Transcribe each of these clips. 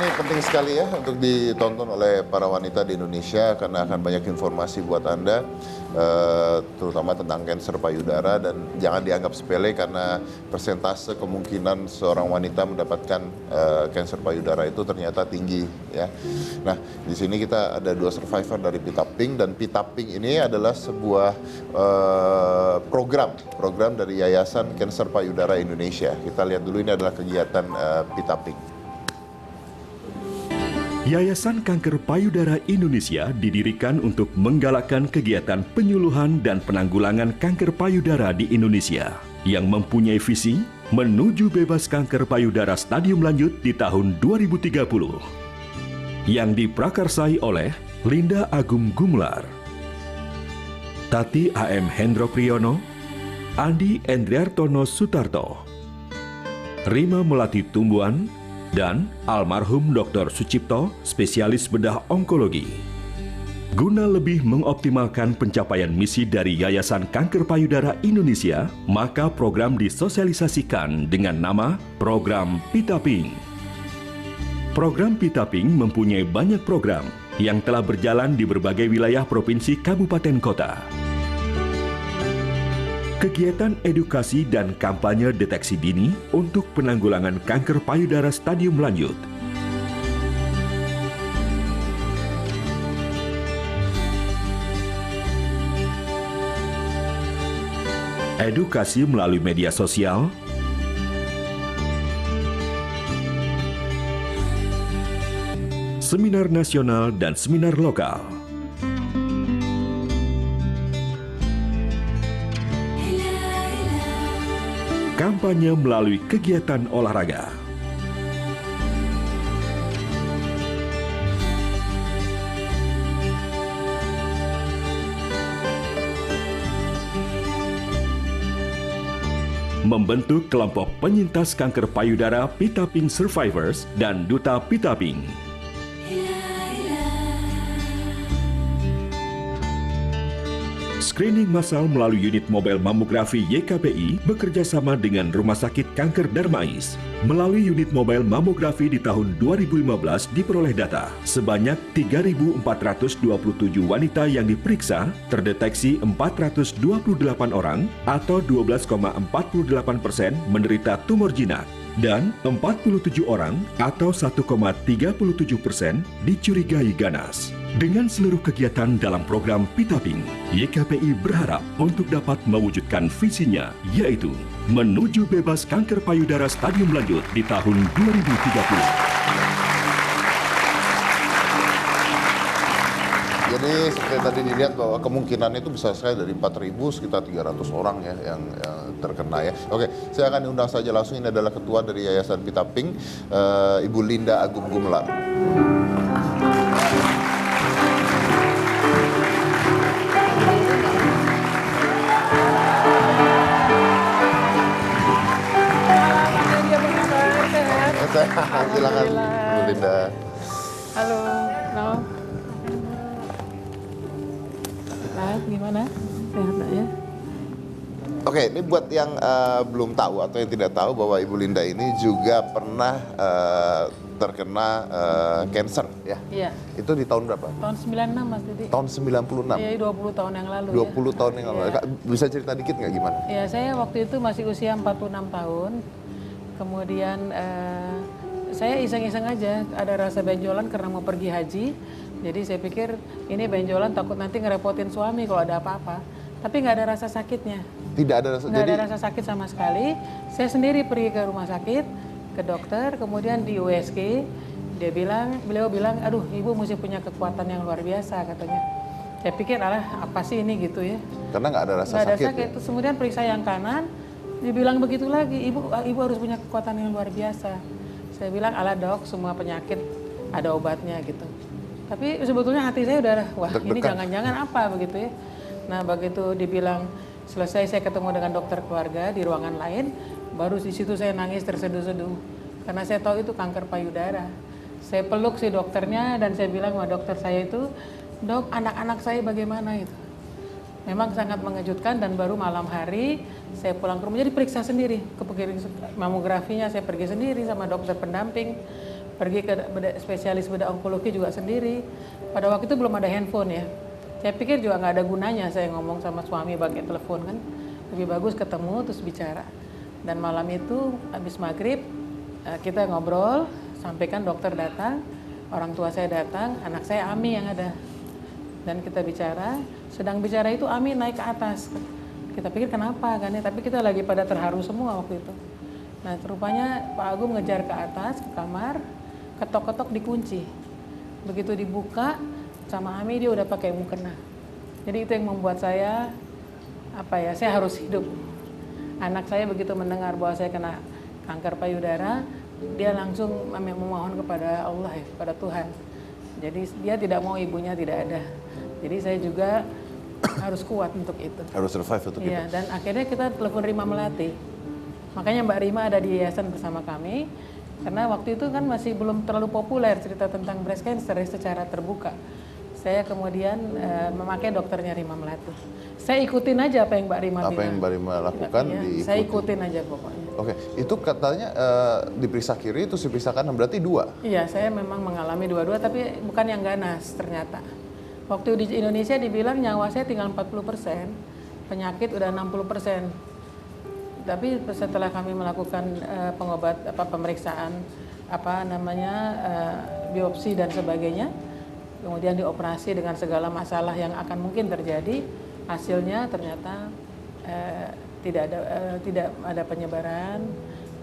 ini penting sekali ya untuk ditonton oleh para wanita di Indonesia karena akan banyak informasi buat Anda, terutama tentang kanker payudara, dan jangan dianggap sepele karena persentase kemungkinan seorang wanita mendapatkan kanker payudara itu ternyata tinggi ya. Nah, di sini kita ada 2 survivor dari Pita Pink, dan Pita Pink ini adalah sebuah program dari Yayasan Kanker Payudara Indonesia. Kita lihat dulu, ini adalah kegiatan Pita Pink. Yayasan Kanker Payudara Indonesia didirikan untuk menggalakkan kegiatan penyuluhan dan penanggulangan kanker payudara di Indonesia yang mempunyai visi menuju bebas kanker payudara stadium lanjut di tahun 2030 yang diprakarsai oleh Linda Agung Gumelar, Tati A.M. Hendro Priyono, Andi Endriartono Sutarto, Rima Melati Tumbuan, dan almarhum Dr. Sucipto, spesialis bedah onkologi. Guna lebih mengoptimalkan pencapaian misi dari Yayasan Kanker Payudara Indonesia, maka program disosialisasikan dengan nama Program Pita Pink. Program Pita Pink mempunyai banyak program yang telah berjalan di berbagai wilayah provinsi kabupaten kota. Kegiatan edukasi dan kampanye deteksi dini untuk penanggulangan kanker payudara stadium lanjut. Edukasi melalui media sosial, seminar nasional dan seminar lokal. Kampanye melalui kegiatan olahraga. Membentuk kelompok penyintas kanker payudara Pita Pink Survivors dan Duta Pita Pink. Screening massal melalui unit mobile mamografi YKPI bekerja sama dengan Rumah Sakit Kanker Darmais. Melalui unit mobile mamografi di tahun 2015 diperoleh data sebanyak 3.427 wanita yang diperiksa, terdeteksi 428 orang atau 12,48% menderita tumor jinak dan 47 orang atau 1,37% dicurigai ganas. Dengan seluruh kegiatan dalam program Pita Pink, YKPI berharap untuk dapat mewujudkan visinya, yaitu menuju bebas kanker payudara stadium lanjut di tahun 2030. Jadi seperti tadi dilihat bahwa kemungkinan itu bisa sekali dari 4.000 sekitar 300 orang ya yang terkena ya. Oke, saya akan undang saja langsung, ini adalah ketua dari Yayasan Pita Pink, Ibu Linda Agung Gumelar. Silakan Bu Linda. Halo, no. Nah, gimana? Sehat nggak ya? Oke, ini buat yang belum tahu atau yang tidak tahu bahwa Ibu Linda ini juga pernah terkena cancer ya? Iya. Itu di tahun berapa? Tahun 96 Mas Didi. Tahun 96? Iya, 20 tahun yang lalu 20 tahun yang lalu. Iya. Bisa cerita dikit nggak gimana? Ya, saya waktu itu masih usia 46 tahun. Kemudian saya iseng-iseng aja, ada rasa benjolan karena mau pergi haji. Jadi saya pikir ini benjolan takut nanti ngerepotin suami kalau ada apa-apa. Tapi nggak ada rasa sakitnya. Tidak ada rasa. Nggak ada rasa sakit sama sekali. Saya sendiri pergi ke rumah sakit, ke dokter, kemudian di USG, beliau bilang, aduh ibu mesti punya kekuatan yang luar biasa katanya. Saya pikir apa sih ini gitu ya. Karena nggak ada rasa Nggak ada sakit. sakit. Terus kemudian periksa yang kanan, dibilang begitu lagi, ibu harus punya kekuatan yang luar biasa. Saya bilang, ala dok, semua penyakit ada obatnya gitu. Tapi sebetulnya hati saya udah, wah ini jangan-jangan apa begitu ya. Nah begitu dibilang selesai, saya ketemu dengan dokter keluarga di ruangan lain, baru di situ saya nangis terseduh-seduh. Karena saya tahu itu kanker payudara. Saya peluk si dokternya dan saya bilang sama dokter saya itu, dok anak-anak saya bagaimana itu. Memang sangat mengejutkan dan baru malam hari saya pulang ke rumah, jadi periksa sendiri, ke mamografinya saya pergi sendiri sama dokter pendamping. pergi ke spesialis bedah onkologi juga sendiri. Pada waktu itu belum ada handphone ya. Saya pikir juga nggak ada gunanya saya ngomong sama suami pakai telepon kan. Lebih bagus ketemu terus bicara. Dan malam itu habis maghrib kita ngobrol, sampaikan dokter datang, orang tua saya datang, anak saya Ami yang ada. Dan kita bicara, sedang bicara itu Ami naik ke atas. Kita pikir kenapa kan ya, tapi kita lagi pada terharu semua waktu itu. Nah rupanya Pak Agung ngejar ke atas, ke kamar, ketok-ketok dikunci. Begitu dibuka, sama Ami dia udah pakai mukena. Jadi itu yang membuat saya, saya harus hidup. Anak saya begitu mendengar bahwa saya kena kanker payudara, dia langsung memohon kepada Allah ya, kepada Tuhan. Jadi dia tidak mau ibunya tidak ada. Jadi saya juga harus kuat untuk itu. Harus survive untuk itu. Iya, dan akhirnya kita telepon Rima Melati. Makanya Mbak Rima ada di yayasan bersama kami. Karena waktu itu kan masih belum terlalu populer cerita tentang breast cancer secara terbuka. Saya kemudian memakai dokternya Rima Melati. Saya ikutin aja apa yang Mbak Rima bilang. Apa yang Mbak Rima lakukan diikutin. Saya ikutin aja pokoknya. Oke, itu katanya diperiksa kiri, itu diperiksa kanan, berarti 2? Iya, saya memang mengalami 2-2, tapi bukan yang ganas ternyata. Waktu di Indonesia dibilang nyawa saya tinggal 40%, penyakit udah 60%. Tapi setelah kami melakukan pemeriksaan biopsi dan sebagainya, kemudian dioperasi dengan segala masalah yang akan mungkin terjadi, hasilnya ternyata tidak ada penyebaran,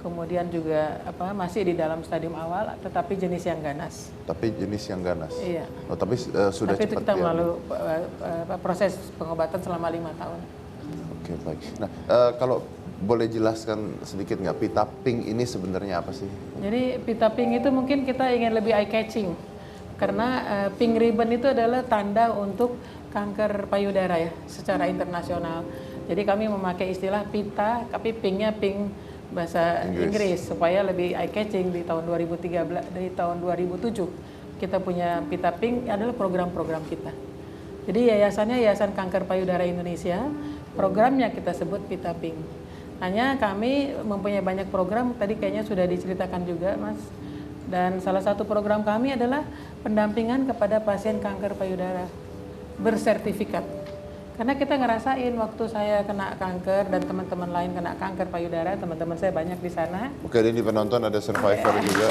kemudian juga masih di dalam stadium awal, tetapi jenis yang ganas. Tapi jenis yang ganas. Iya. Oh, tapi sudah tapi cepat. Kita melalui proses pengobatan selama 5 tahun. Oke, baik. Nah, kalau boleh jelaskan sedikit nggak, pita pink ini sebenarnya apa sih? Jadi pita pink itu mungkin kita ingin lebih eye catching, karena pink ribbon itu adalah tanda untuk kanker payudara ya, secara internasional. Jadi kami memakai istilah pita, tapi pinknya pink bahasa Inggris supaya lebih eye catching. Di tahun 2007 kita punya pita pink adalah program-program kita. Jadi yayasannya Yayasan Kanker Payudara Indonesia, programnya kita sebut pita pink. Hanya kami mempunyai banyak program, tadi kayaknya sudah diceritakan juga Mas. Dan salah satu program kami adalah pendampingan kepada pasien kanker payudara bersertifikat. Karena kita ngerasain waktu saya kena kanker dan teman-teman lain kena kanker payudara, teman-teman saya banyak di sana. Oke, ini penonton ada survivor juga.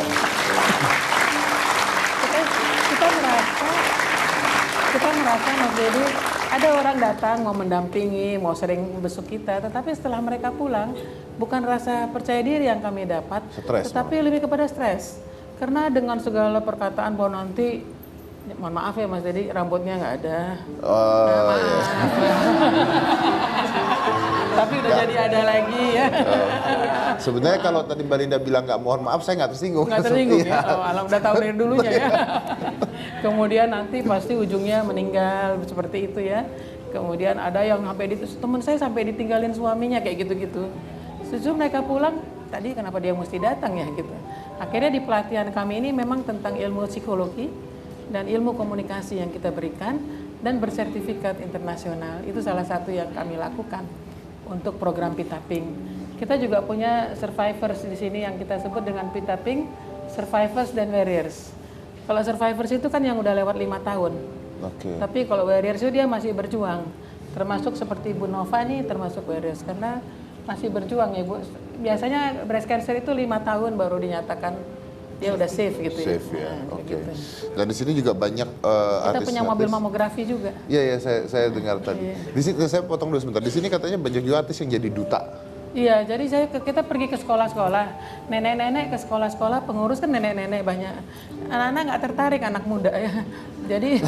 Kita merasa Mas Dedi, ada orang datang mau mendampingi, mau sering besuk kita, tetapi setelah mereka pulang, bukan rasa percaya diri yang kami dapat, tetapi lebih kepada stres. Karena dengan segala perkataan bahwa nanti, mohon maaf ya Mas Dedi, rambutnya nggak ada. Maaf. Tapi udah jadi ada lagi ya. Sebenarnya kalau tadi Mbak Linda bilang nggak mohon maaf, saya nggak tersinggung. Nggak tersinggung ya, alam udah tahu dari dulunya ya. Kemudian nanti pasti ujungnya meninggal seperti itu ya. Kemudian ada yang teman saya sampai ditinggalin suaminya kayak gitu-gitu. Sejujurnya mereka pulang, tadi kenapa dia mesti datang ya gitu. Akhirnya di pelatihan kami ini memang tentang ilmu psikologi dan ilmu komunikasi yang kita berikan dan bersertifikat internasional. Itu salah satu yang kami lakukan untuk program Pita Pink. Kita juga punya survivors di sini yang kita sebut dengan Pita Pink, survivors dan warriors. Kalau survivors itu kan yang udah lewat 5 tahun. Okay. Tapi kalau warriors itu dia masih berjuang. Termasuk seperti Bu Nova nih termasuk warriors karena masih berjuang ya Bu. Biasanya breast cancer itu 5 tahun baru dinyatakan dia udah safe gitu ya. Safe ya, oke. Gitu. Dan di sini juga banyak kita punya mobil mamografi juga. Iya, saya dengar tadi. Di sini saya potong dulu sebentar. Di sini katanya banyak juga artis yang jadi duta. Iya, jadi kita pergi ke sekolah-sekolah, nenek-nenek ke sekolah-sekolah, pengurus kan nenek-nenek banyak. Anak-anak nggak tertarik, anak muda ya. Jadi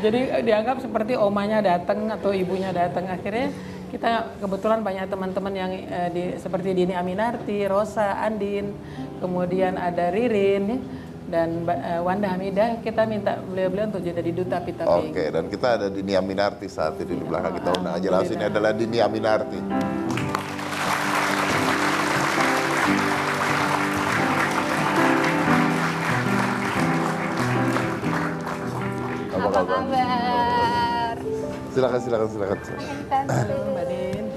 jadi dianggap seperti omanya datang atau ibunya datang. Akhirnya kita kebetulan banyak teman-teman yang seperti Dini Aminarti, Rosa, Andin, kemudian ada Ririn ya, dan Wanda Hamidah. Kita minta beliau-beliau untuk jadi duta Pita Pink. Oke, dan kita ada Dini Aminarti saat ini di belakang kita. Nah, jelas ini adalah Dini Aminarti. Apa kabar? Silakan. Halo Mbak Din.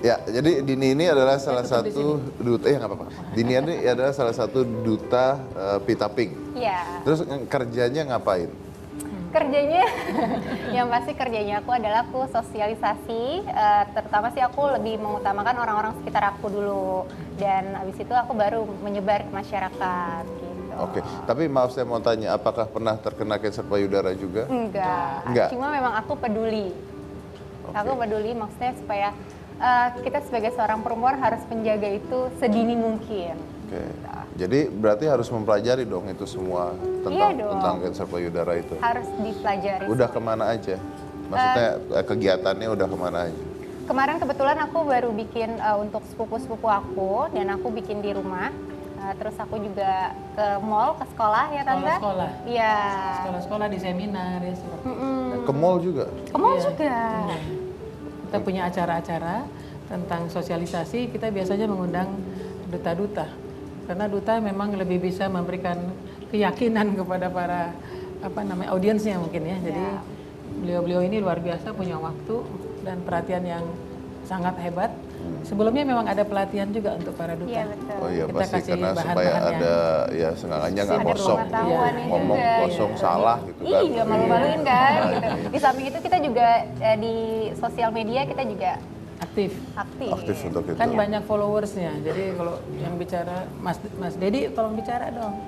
Ya, jadi Dini ini adalah salah tetap di satu duta, nggak apa-apa. Dini ini adalah salah satu duta Pita Pink. Iya. Terus kerjanya ngapain? Kerjanya, yang pasti kerjanya aku adalah aku sosialisasi, terutama sih aku lebih mengutamakan orang-orang sekitar aku dulu, dan abis itu aku baru menyebar ke masyarakat gitu. Oke, tapi maaf saya mau tanya, apakah pernah terkena kanker payudara juga? Enggak. Cuma memang aku peduli. Oke. Aku peduli maksudnya supaya kita sebagai seorang perempuan harus menjaga itu sedini mungkin. Oke. Jadi berarti harus mempelajari dong itu semua Iya dong. tentang kanker payudara itu. Harus dipelajari. Udah kemana aja? Maksudnya kegiatannya udah kemana aja? Kemarin kebetulan aku baru bikin untuk sepupu-sepupu aku, dan aku bikin di rumah. Terus aku juga ke mall, ke sekolah ya Tante? Sekolah-sekolah. Iya. Sekolah-sekolah di seminar ya seperti itu. Ke mall juga? Ke mall Iya. juga. Kita punya acara-acara tentang sosialisasi, kita biasanya mengundang duta-duta. Karena duta memang lebih bisa memberikan keyakinan kepada para audiensnya mungkin ya. Jadi beliau-beliau ini luar biasa, punya waktu dan perhatian yang sangat hebat. Sebelumnya memang ada pelatihan juga untuk para duta. Iya betul. Oh iya Kita pasti kasih karena supaya bahan-bahannya. ada ya sengaja nggak Ada kosong, pengetahuannya ngomong juga, kosong gitu. salah gitu kan. Iya, malu-maluin kan. Gitu. Di samping itu kita juga di sosial media kita juga Aktif. Aktif untuk itu. Kan banyak followersnya. Jadi kalau yang bicara Mas Dedi tolong bicara dong.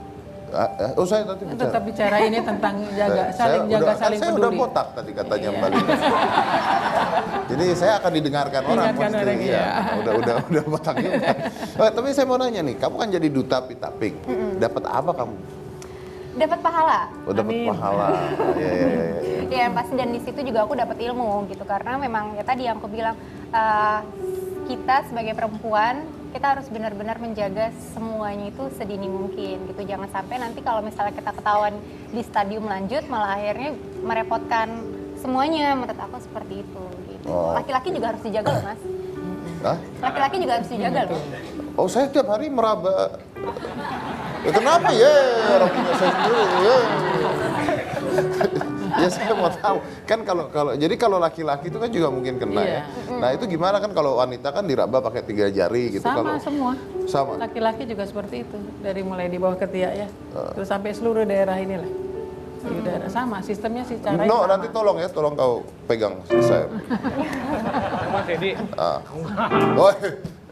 Oh saya nanti bicara. Tetap bicara ini tentang saling jaga, saling saya peduli. udah botak tadi katanya Iya. Mbak Lina. Jadi saya akan didengarkan orang Didengarkan pasti. orang, Iya. iya. Udah botak juga. Tapi saya mau nanya nih, kamu kan jadi duta Pita Pink. Dapat apa kamu? dapat pahala. Oh dapat Amin. pahala. Iya. Ya yang pasti, dan di situ juga aku dapat ilmu gitu, karena memang ya tadi yang aku bilang, kita sebagai perempuan kita harus benar-benar menjaga semuanya itu sedini mungkin gitu. Jangan sampai nanti kalau misalnya kita ketahuan di stadium lanjut malah akhirnya merepotkan semuanya. Menurut aku seperti itu gitu. Oh. Laki-laki juga harus dijaga loh Mas. Hah? Laki-laki juga harus dijaga loh. Oh saya tiap hari meraba. Ya, kenapa ya? Orang punya saya sendiri. Ya. Ya saya mau tahu. Kan kalau laki-laki itu kan juga mungkin kena ya. Iya. Nah itu gimana kan kalau wanita kan diraba pakai 3 jari gitu. Sama Kalau semua. sama. Laki-laki juga seperti itu. Dari mulai di bawah ketiak ya. Terus sampai seluruh daerah inilah. Di daerah sama, sistemnya sih caranya No, sama. nanti tolong kau pegang saya. Mas Dedi,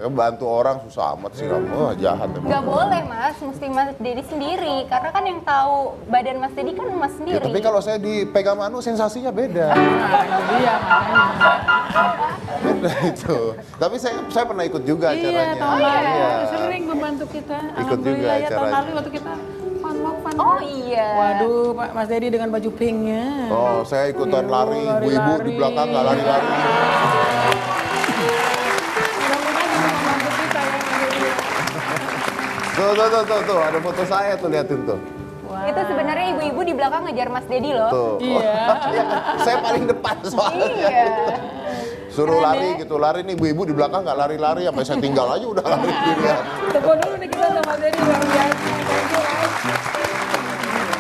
Oh, bantu orang susah amat sih kamu. Oh, jahat emang. Gak boleh Mas, mesti Mas Dedi sendiri. Karena kan yang tahu badan Mas Dedi kan Mas Ya, sendiri. tapi kalau saya dipegang Manu sensasinya beda. Nah, itu dia makanya. Beda itu. Tapi saya pernah ikut juga Iya, acaranya. tahun lalu Iya. sering membantu kita. Ikut juga Alhamdulillah ya, tahun acaranya. lalu waktu kita fun walk. Oh iya. Waduh, Pak Mas Dedi dengan baju pinknya. Oh, saya ikutan lari, ibu-ibu di belakang nggak lari-lari. Mudah-mudahan bisa membantu kita ya, Mas Dedi. Tuh, ada foto saya tuh, liatin tuh. Wah. Itu sebenarnya ibu-ibu di belakang ngejar Mas Dedi loh. Tuh. Iya. Iya kan? Saya paling depan soalnya. Iya. Suruh lari gitu, lari nih ibu-ibu di belakang nggak lari-lari, sampai saya tinggal aja udah lari sendirian. Tepuk dulu nih kita sama Mas Dedi luar biasa. Thank you, Mas.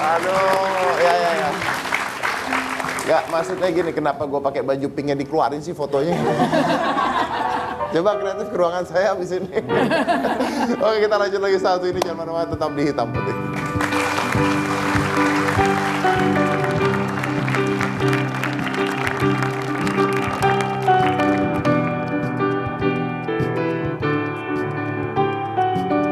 Aduh, ya. Ya, maksudnya gini, kenapa gue pakai baju pinknya dikeluarin sih fotonya? Coba kreatif ke ruangan saya habis ini. Oke, kita lanjut lagi satu ini, jangan mana-mana, tetap di Hitam Putih.